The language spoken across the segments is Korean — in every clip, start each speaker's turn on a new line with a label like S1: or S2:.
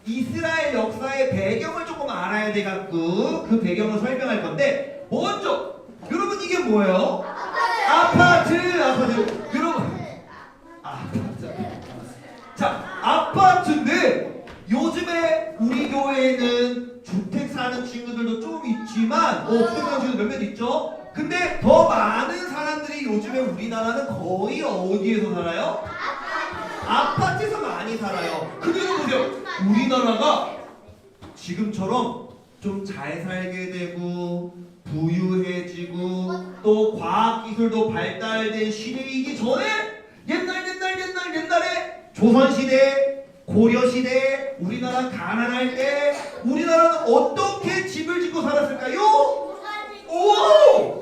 S1: 이스라엘 역사의 배경을 조금 알아야 돼갖고 그 배경을 설명할 건데, 먼저 여러분 이게 뭐예요? 아파트. 여러분 아파트. 자, 아파트인데 요즘에 우리 교회에는 주택 사는 친구들도 좀 있지만 주택 사는 친구들 몇몇 있죠? 근데 더 많은 사람들이 요즘에 우리나라는 거의 어디에서 살아요? 아파트에서 많이 살아요. 근데 보세요, 우리나라가 지금처럼 좀 잘 살게 되고 부유해지고 또 과학기술도 발달된 시대이기 전에 옛날에 조선시대, 고려시대, 우리나라 가난할 때 우리나라는 어떻게 집을 짓고 살았을까요? 오!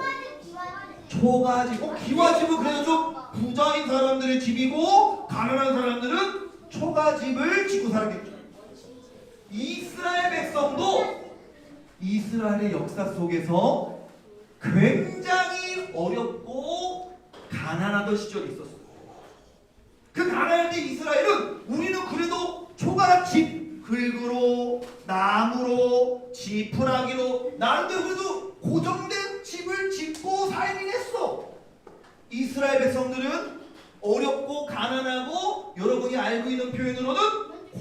S1: 초가집. 기와집은 그래도 좀 부자인 사람들의 집이고 가난한 사람들은 초가집을 짓고 살았겠죠. 이스라엘 백성도 이스라엘의 역사 속에서 굉장히 어렵고 가난하던 시절이 있었어요. 그 가난할 때 이스라엘은 우리는 그래도 초가집, 흙으로, 나무로, 지푸라기로 나름대로 그래도 고정된 집을 짓고 살긴 했어. 이스라엘 백성들은 어렵고 가난하고 여러분이 알고 있는 표현으로는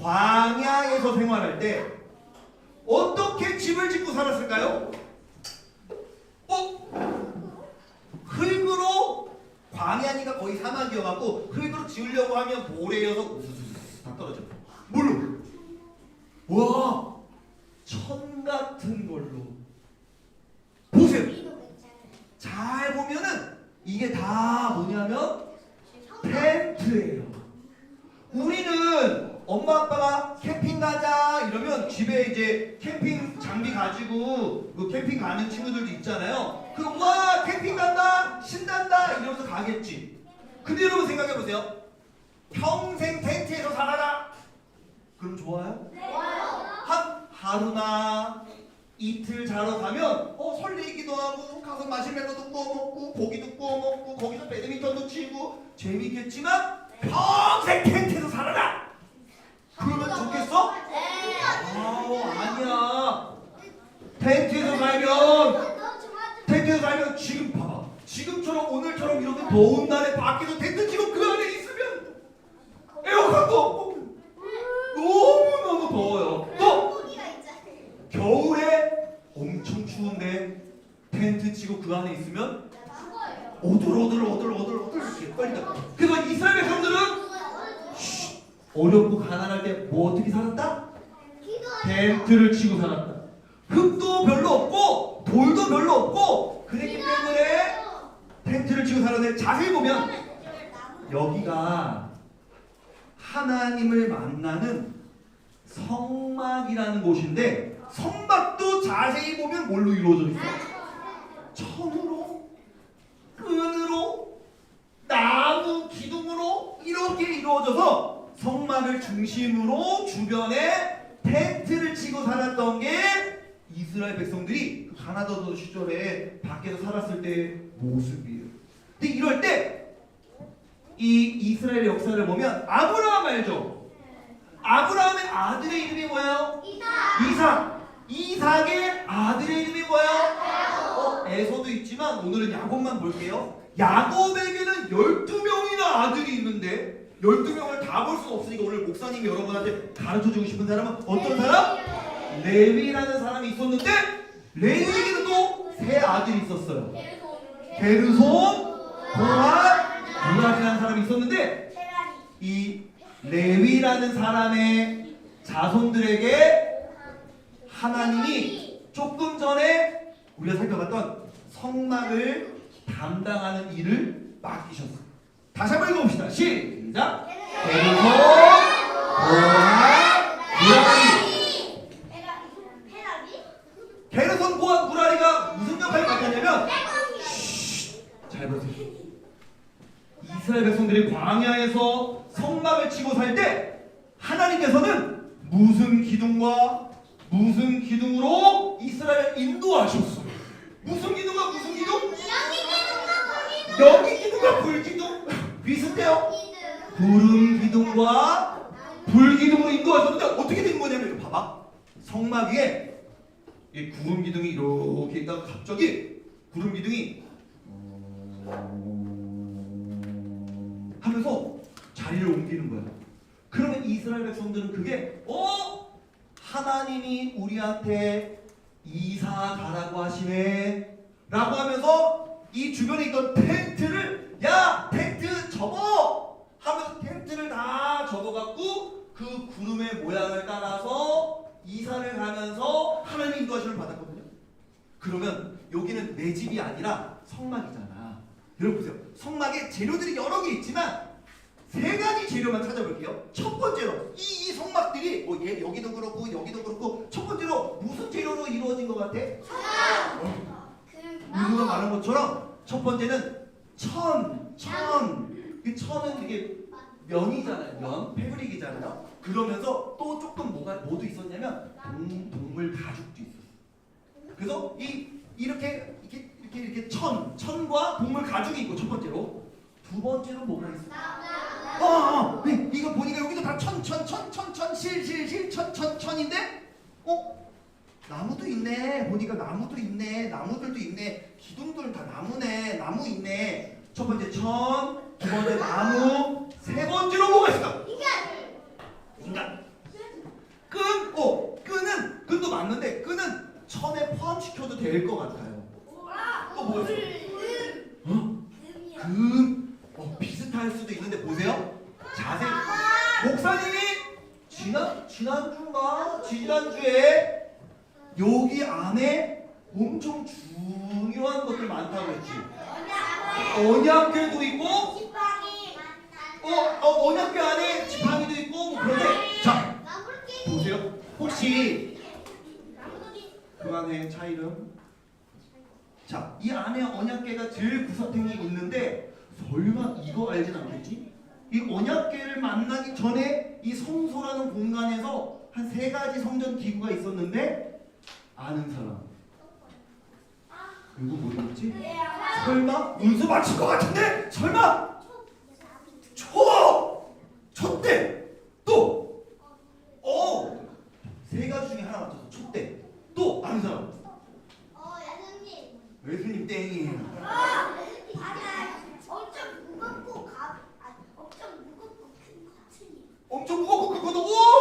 S1: 광야에서 생활할 때 어떻게 집을 짓고 살았을까요? 흙으로, 광야니까 거의 사막이어갖고 흙으로 지으려고 하면 모래여서 우수수수 다 떨어져. 물로 와, 천 같은 걸로. 보세요. 잘 보면은 이게 다 뭐냐면 텐트예요. 우리는 엄마 아빠가 캠핑 가자 이러면 집에 이제 캠핑 장비 가지고 그 캠핑 가는 친구들도 있잖아요. 그럼 와 캠핑 간다 신난다 이러면서 가겠지. 근데 여러분 생각해 보세요. 평생 텐트에서 살아라. 그럼 좋아요? 한 하루나 이틀 자러 가면 설레기도 하고 가서 마시멜로도 구워 먹고 고기도 구워 먹고 거기서 배드민턴도 치고 재밌겠지만 평생 텐트에서 살아라. 그러면 좋겠어? 아니야. 텐트에서 살면 지금 봐봐. 지금처럼 오늘처럼 이렇게 더운 날에 밖에서 텐트 치고 그 안에 있으면 에어컨도 없고 너무너무 더워요. 또 겨울에 엄청 추운데 텐트 치고 그 안에 있으면 오들오들 이렇게 떨린다. 그래서 이스라엘 백성들은 어렵고 가난할 때 뭐 어떻게 살았다? 텐트를 치고 살았다. 흙도 별로 없고 돌도 별로 없고 그랬기 때문에 텐트를 치고 살았는데 자세히 보면 여기가 하나님을 만나는 성막이라는 곳인데 성막도 자세히 보면 뭘로 이루어져 있어요? 천으로, 끈으로, 나무 기둥으로 이렇게 이루어져서 성막을 중심으로 주변에 텐트를 치고 살았던 게 이스라엘 백성들이 가나안 시절에 밖에서 살았을 때 모습이에요. 근데 이럴 때 이 이스라엘의 역사를 보면 아브라함 알죠? 아브라함의 아들의 이름이 뭐예요? 이삭의 아들의 이름이 뭐예요? 에서도 있지만 오늘은 야곱만 볼게요. 야곱에게는 12명이나 아들이 있는데 12명을 다 볼 수 없으니까 오늘 목사님이 여러분한테 가르쳐주고 싶은 사람은 어떤 사람? 레위라는 사람이 있었는데 레위에게는 또 세 아들이 있었어요. 게르손, 고핫, 무랄이라는 사람이 있었는데 이 레위라는 사람의 자손들에게 하나님이 조금 전에 우리가 살펴봤던 성막을 담당하는 일을 맡기셨어요. 다시 한번 읽어봅시다. 시작! 게르손, 고핫, 무랄이. 게르손, 고핫, 무랄이가 무슨 역할을 맡았냐면 잘 보세요. 이스라엘 백성들이 광야에서 성막을 치고 살 때 하나님께서는 무슨 기둥과 무슨 기둥으로 이스라엘을 인도하셨어요. 무슨 기둥과 무슨 기둥? 영기 기둥과 불 기둥 비슷해요. 구름 기둥과 불 기둥으로 인도하셨는데 어떻게 된 거냐면 봐봐. 성막 위에 이 구름 기둥이 이렇게 있다가 갑자기 구름 기둥이 하면서 자리를 옮기는 거야. 그러면 이스라엘 백성들은 그게 하나님이 우리한테 이사 가라고 하시네 라고 하면서 이 주변에 있던 텐트를 야 텐트 접어 하면서 텐트를 다 접어갖고 그 구름의 모양을 따라서 이사를 가면서 하나님의 인도하심을 받았거든요. 그러면 여기는 내 집이 아니라 성막이잖아. 여러분 보세요. 성막에 재료들이 여러 개 있지만 세 가지 재료만 찾아볼게요. 첫 번째로 이 성막들이 여기도 그렇고 여기도 그렇고 첫 번째로 무슨 재료로 이루어진 것 같아? 우리가 말한 것처럼 첫 번째는 천. 이 천은 이게 면이잖아요. 면, 패브릭이잖아요. 그러면서 또 조금 뭐도 있었냐면 동물 가죽도 있었어. 그래서 이렇게 천과 동물 가죽이 있고 첫 번째로. 두 번째로 뭐가 있어? 네, 이거 보니까 여기도 다 천인데? 나무도 있네. 보니까 나무도 있네. 나무들도 있네. 기둥들은 다 나무네. 나무 있네. 첫 번째 천, 두 번째 나무, 세 번째로 뭐가 있을까? 인간. 끈도 맞는데 끈은 천에 포함시켜도 될 것 같아요. 또 뭐가 있어? 금. 비슷할 수도 있는데 보세요. 자세히 목사님이 지난주에 여기 안에 엄청 중요한 것들 많다고 했지. 언약궤도 있고 언약궤 안에 지팡이도 있고 그런데 자 보세요. 혹시 그만해 차 이름. 자, 이 안에 언약궤가 제일 구석탱이 있는데 설마 이거 알진 않겠지? 이 언약궤를 만나기 전에 이 성소라는 공간에서 한 세 가지 성전 기구가 있었는데 아는 사람? 이거 뭐였지? 설마? 운수 맞출 것 같은데? 설마? 촛대! 또! 세 가지 중에 하나 맞췄어. 촛대. 또 아는 사람? 예수님 땡이에요. 엄청 무겁고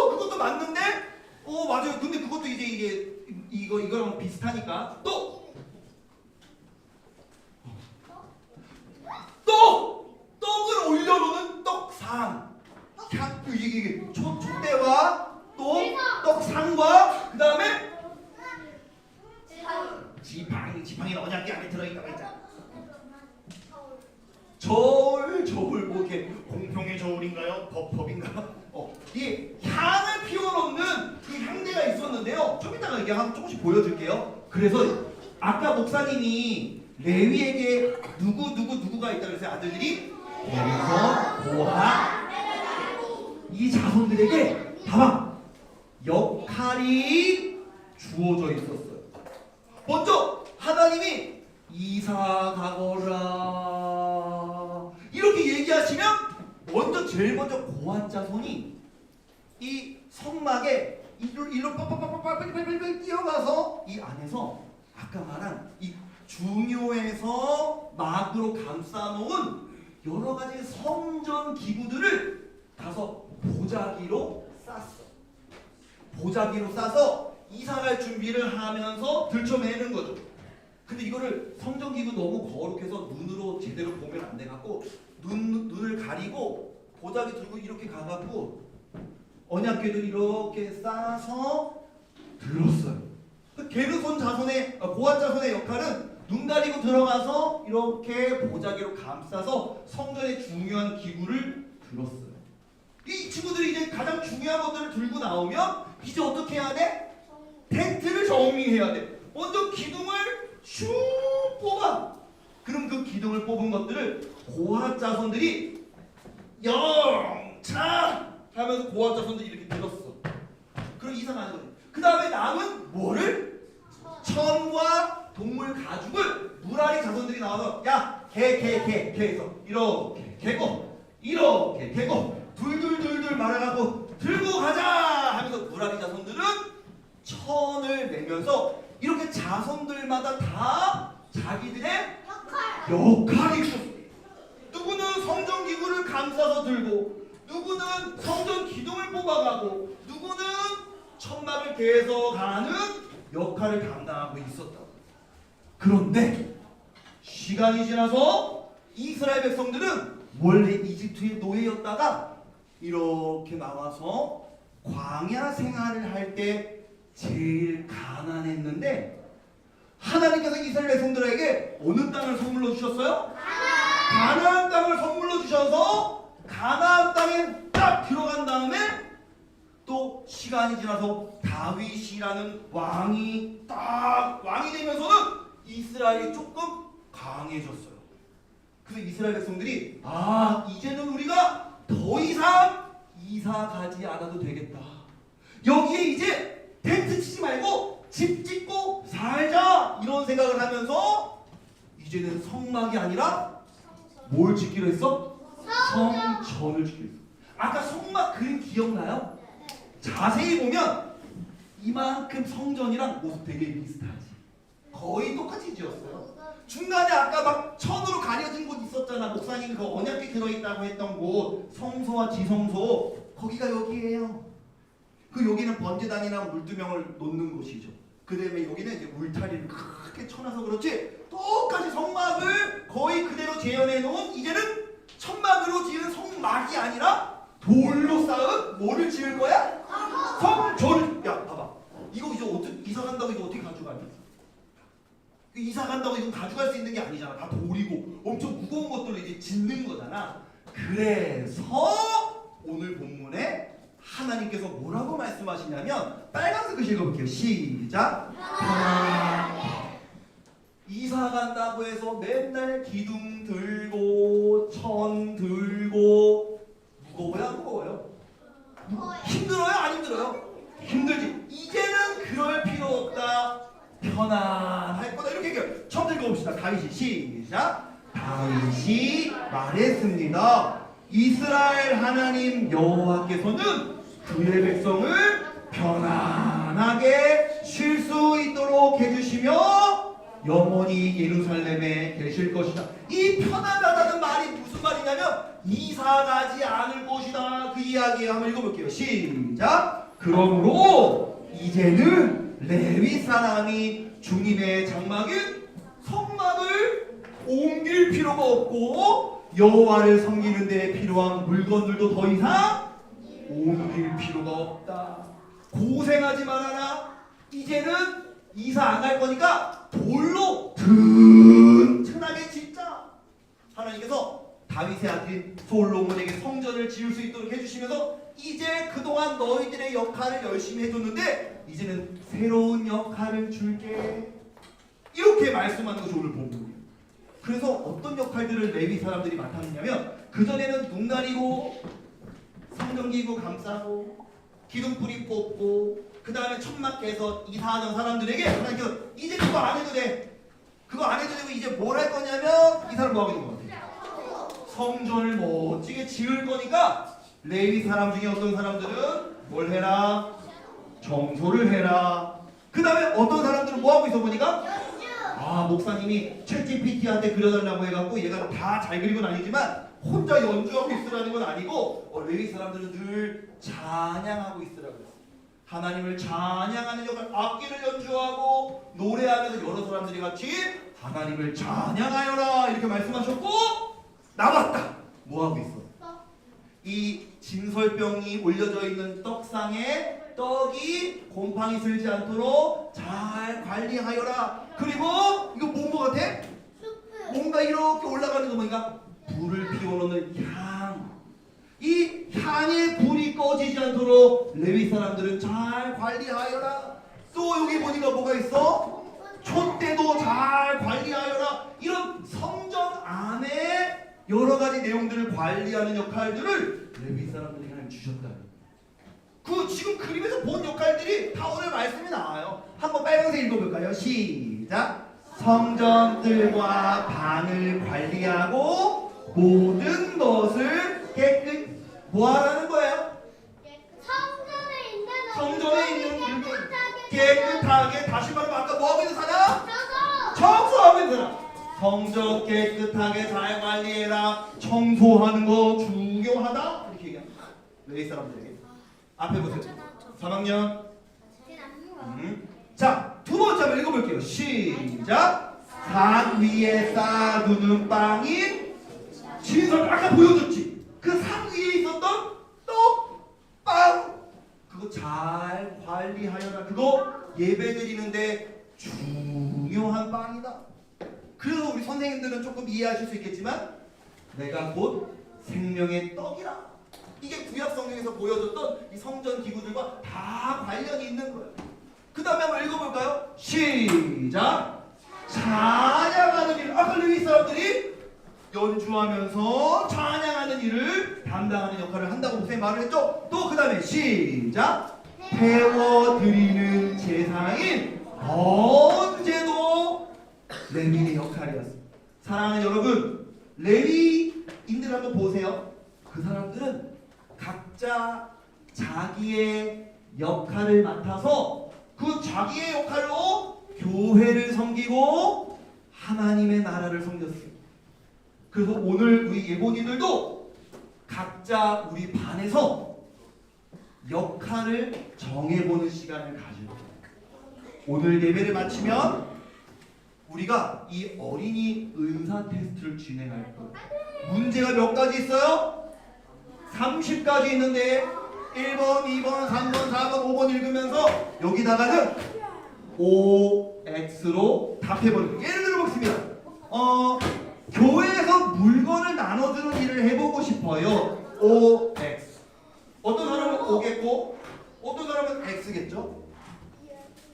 S1: 그것도 맞는데 맞아요. 근데 그것도 이제 이거랑 비슷하니까 또 떡을 올려놓는 떡상. 이게 촛대와 또 떡상과 그 다음에 지팡이는 언약궤 안에 들어있다고 했잖아. 저울 뭐 이렇게 공평의 저울인가요? 법인가요? 이 향을 피워놓는 그 향대가 있었는데요. 좀 이따가 이게 한번 조금씩 보여줄게요. 그래서 아까 목사님이 레위에게 누구가 있다 그랬어요. 아들들이 게르손, 고핫 이 자손들에게 봐봐 역할이 주어져 있었어요. 먼저 하나님이 이사 가거라 이렇게 얘기하시면 제일 먼저 고핫 자손이 이 성막에 일로 빨리 뛰어가서 이 안에서 아까 말한 이 중요해서 막으로 감싸놓은 여러 가지 성전 기구들을 가서 보자기로 싸서 이사갈 준비를 하면서 들쳐매는 거죠. 근데 이거를 성전 기구 너무 거룩해서 눈으로 제대로 보면 안 돼갖고 눈을 가리고 보자기 들고 이렇게 가갖고 언약궤를 이렇게 싸서 들었어요. 게르손 자손의 고핫 자손의 역할은 눈 가리고 들어가서 이렇게 보자기로 감싸서 성전의 중요한 기구를 들었어요. 이 친구들이 이제 가장 중요한 것들을 들고 나오면 이제 어떻게 해야 돼? 텐트를 정리해야 돼. 먼저 기둥을 슉 뽑아. 그럼 그 기둥을 뽑은 것들을 고핫 자손들이 영차 하면서 고핫 자손들이 이렇게 들었어. 그럼 이상한 거지. 그 다음에 남은 뭐를? 천과 동물 가죽을 무라리 자손들이 나와서 야, 개 해서 이렇게 개고 이렇게 개고 둘둘 말아가고 들고 가자 하면서 무라리 자손들은 되면서 이렇게 자손들마다 다 자기들의 역할이 있었어요. 누구는 성전 기구를 감싸서 들고, 누구는 성전 기둥을 뽑아가고, 누구는 천막을 개서 가는 역할을 감당하고 있었다. 그런데 시간이 지나서 이스라엘 백성들은 원래 이집트의 노예였다가 이렇게 나와서 광야 생활을 할 때 제일 가난했는데, 하나님께서 이스라엘 백성들에게 어느 땅을 선물로 주셨어요? 가나안 땅을 선물로 주셔서 가나안 땅에 딱 들어간 다음에 또 시간이 지나서 다윗이라는 왕이 되면서는 이스라엘이 조금 강해졌어요. 그래서 이스라엘 백성들이 이제는 우리가 더 이상 이사 가지 않아도 되겠다. 여기에 이제 텐트 치지 말고 집 짓고 살자, 이런 생각을 하면서 이제는 성막이 아니라 뭘 짓기로 했어? 성전을 짓기로 했어. 아까 성막 그림 기억나요? 자세히 보면 이만큼 성전이랑 모습 되게 비슷하지. 거의 똑같이 지었어요. 중간에 아까 막 천으로 가려진 곳 있었잖아. 목사님이 그 언약궤 들어있다고 했던 곳, 성소와 지성소, 거기가 여기예요. 여기는 번제단이나 물두명을 놓는 곳이죠. 그 다음에 여기는 이제 울타리를 크게 쳐놔서 그렇지, 똑같이 성막을 거의 그대로 재현해 놓은, 이제는 천막으로 지은 성막이 아니라 돌로 쌓은 뭐를 지을 거야? 성전을. 야 봐봐, 이거 이제 어떻게 이사 간다고 이거 어떻게 가져가니? 이사 간다고 이거 가져갈 수 있는 게 아니잖아. 다 돌이고 엄청 무거운 것들로 이제 짓는 거잖아. 그래서 오늘 본문에 하나님께서 뭐라고 말씀하시냐면, 빨간색 글씨 읽어볼게요. 시작. 이사 간다고 해서 맨날 기둥 들고 천 들고 무거워요? 안 무거워요? 힘들어요? 안 힘들어요? 힘들지. 이제는 그럴 필요 없다. 편안할 거다. 이렇게 얘기해요. 처음 읽어봅시다. 다윗이 시작. 다윗이 말했습니다. 이스라엘 하나님 여호와께서는 그의 백성을 편안하게 쉴 수 있도록 해주시며 영원히 예루살렘에 계실 것이다. 이 편안하다는 말이 무슨 말이냐면 이사 가지 않을 것이다, 그 이야기예요. 한번 읽어볼게요. 시작. 그러므로 이제는 레위 사람이 주님의 장막인 성막을 옮길 필요가 없고, 여호와를 섬기는 데 필요한 물건들도 더 이상 옮길 필요가 없다. 고생하지 말아라. 이제는 이사 안 갈 거니까 돌로 튼튼하게 짓자. 하나님께서 다윗의 아들인 솔로몬에게 성전을 지을 수 있도록 해주시면서, 이제 그동안 너희들의 역할을 열심히 해줬는데 이제는 새로운 역할을 줄게, 이렇게 말씀하는 것이 오늘 본문이에요. 그래서 어떤 역할들을 레위 사람들이 맡았느냐면, 그전에는 눈 가리고 성전기구 감싸고 기둥뿌리 뽑고 그 다음에 천막 깨서 이사하던 사람들에게 하나님께서 이제 그거 안 해도 돼, 그거 안 해도 되고 이제 뭘 할 거냐면, 이 사람 뭐 하고 있는 것 같아요? 성전을 멋지게 지을 거니까 레위 사람 중에 어떤 사람들은 뭘 해라? 청소를 해라. 그 다음에 어떤 사람들은 뭐 하고 있어 보니까, 목사님이 챗GPT한테 그려달라고 해갖고 얘가 다 잘 그린 건 아니지만 혼자 연주하고 있으라는 건 아니고, 레위 사람들은 늘 찬양하고 있으라고요. 하나님을 찬양하는 역할, 악기를 연주하고 노래하면서 여러 사람들이 같이 하나님을 찬양하여라, 이렇게 말씀하셨고, 나왔다. 뭐 하고 있어? 이 진설병이 올려져 있는 떡상에 떡이 곰팡이 슬지 않도록 잘 관리하여라. 그리고 이거 뭔 거 같아? 뭔가 이렇게 올라가는 거 보니까 불을 피워놓는 향. 이 향의 불이 꺼지지 않도록 레위 사람들은 잘 관리하여라. 또 여기 보니까 뭐가 있어? 촛대도 잘 관리하여라. 이런 성전 안에 여러 가지 내용들을 관리하는 역할들을 레위 사람들에게 하나님 주셨다. 그 지금 그림에서 본 역할들이 다 오늘 말씀이 나와요. 한번 빨간색 읽어볼까요? 시작. 성전들과 방을 관리하고 모든 것을 뭐 하라는 거예요? 성전에 있는 물건 깨끗하게, 다시 말하면 아까 뭐하고 있는 사람? 청소하고 있는 사람. 성적 깨끗하게 잘 관리해라. 청소하는 거 중요하다. 이렇게 얘기합니다. 레이 사람들에게. 앞에 보세요. 3학년. 자, 두 번째 한번 읽어볼게요. 시작. 산 위에 쌓아두는 빵이 진설 아까 보여줬지. 그 산 위에 있었던 떡빵 그거 잘 관리하여라. 그거 예배 드리는데 중요한 빵이다. 그래서 우리 선생님들은 조금 이해하실 수 있겠지만 내가 곧 생명의 떡이라. 이게 구약 성경에서 보여줬던 이 성전 기구들과 다 관련이 있는 거예요. 그 다음에 한번 읽어볼까요? 시작. 찬양하는 일. 아까 레위 사람들이 연주하면서 찬양하는 일을 담당하는 역할을 한다고 선생님 말을 했죠. 또 그 다음에 시작. 태워드리는 제사인 언제도 레위의 역할이었습니다. 사랑하는 여러분, 레위인들 한번 보세요. 그 사람들은 각자 자기의 역할을 맡아서 그 자기의 역할로 교회를 섬기고 하나님의 나라를 섬겼어요. 그래서 오늘 우리 예본인들도 각자 우리 반에서 역할을 정해보는 시간을 가질 거예요. 오늘 예배를 마치면 우리가 이 어린이 은사 테스트를 진행할 거예요. 문제가 몇 가지 있어요? 30가지 있는데 1번, 2번, 3번, 4번, 5번 읽으면서 여기다가는 OX로 답해버리고. 예를 들어보겠습니다. 교회에서 물건을 나눠주는 일을 해보고 싶어요. OX. 어떤 사람은 O겠고 어떤 사람은 X겠죠.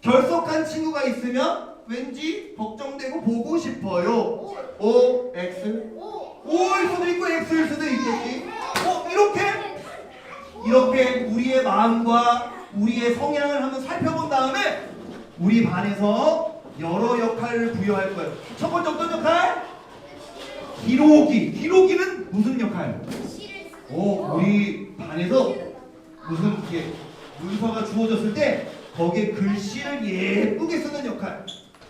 S1: 결석한 친구가 있으면 왠지 걱정되고 보고 싶어요. OX. O일 수도 있고 X일 수도 있겠지. 이렇게 우리의 마음과 우리의 성향을 한번 살펴본 다음에 우리 반에서 여러 역할을 부여할 거예요. 첫 번째 어떤 역할? 기록이는 무슨 역할? 우리 반에서 무슨 이렇게 문서가 주어졌을 때 거기에 글씨를 예쁘게 쓰는 역할.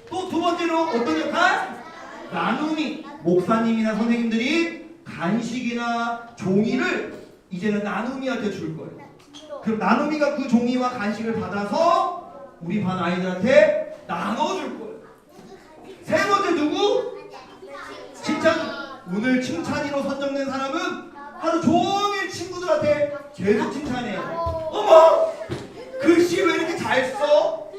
S1: 또 두 번째로 어떤 역할? 나눔이. 목사님이나 선생님들이 간식이나 종이를 이제는 나눔이한테 줄 거예요. 그럼 나눔이가 그 종이와 간식을 받아서 우리 반 아이들한테 나눠줄 거예요. 세 번째 누구? 칭찬. 오늘 칭찬이로 선정된 사람은 하루 종일 친구들한테 계속 칭찬해요. 어머! 글씨 왜 이렇게 잘 써?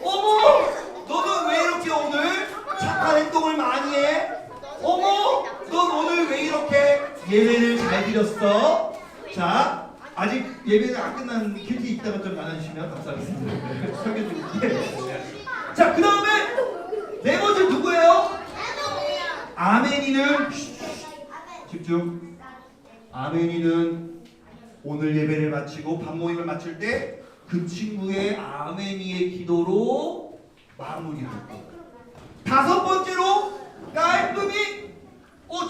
S1: 어머! 너는 왜 이렇게 오늘 착한 행동을 많이 해? 어머! 넌 오늘 왜 이렇게 예배를 잘 드렸어? 자, 아직 예배가 안 끝난 큐티 있다가 좀 나눠주시면 감사하겠습니다. 설교드릴게요. 자, 그 다음에 네 번째 누구예요? 아멘이는 집중. 아멘이는 오늘 예배를 마치고 밥 모임을 마칠 때 그 친구의 아멘이의 기도로 마무리할 거예요. 다섯 번째로 깔끔이.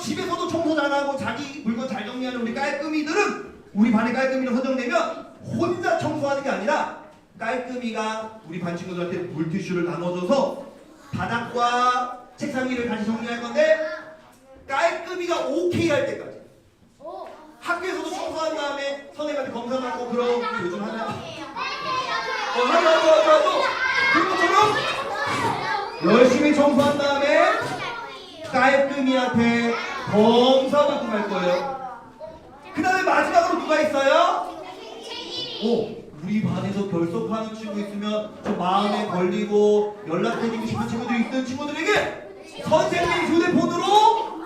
S1: 집에서도 청소 잘하고 자기 물건 잘 정리하는 우리 깔끔이들은 우리 반의 깔끔이로 선정되면 혼자 청소하는 게 아니라 깔끔이가 우리 반 친구들한테 물티슈를 나눠줘서 바닥과 책상 위를 다시 정리할 건데 깔끔이가 오케이 할 때까지. 학교에서도 청소한 다음에 선생님한테 검사받고 그런 요즘 하나. 그것처럼 열심히 청소한 다음에 깔끔이한테 검사받고 갈 거예요. 그 다음에 마지막으로 누가 있어요? 우리 반에서 결석하는 친구 있으면 좀 마음에 걸리고 연락해주고 싶은 친구들이 있는 친구들에게 선생님 휴대폰으로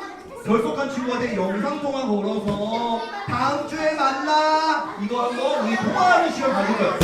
S1: 결석한 친구한테 영상통화 걸어서 다음 주에 만나 이거 한번 우리 통화하는 시간 가질 거예요.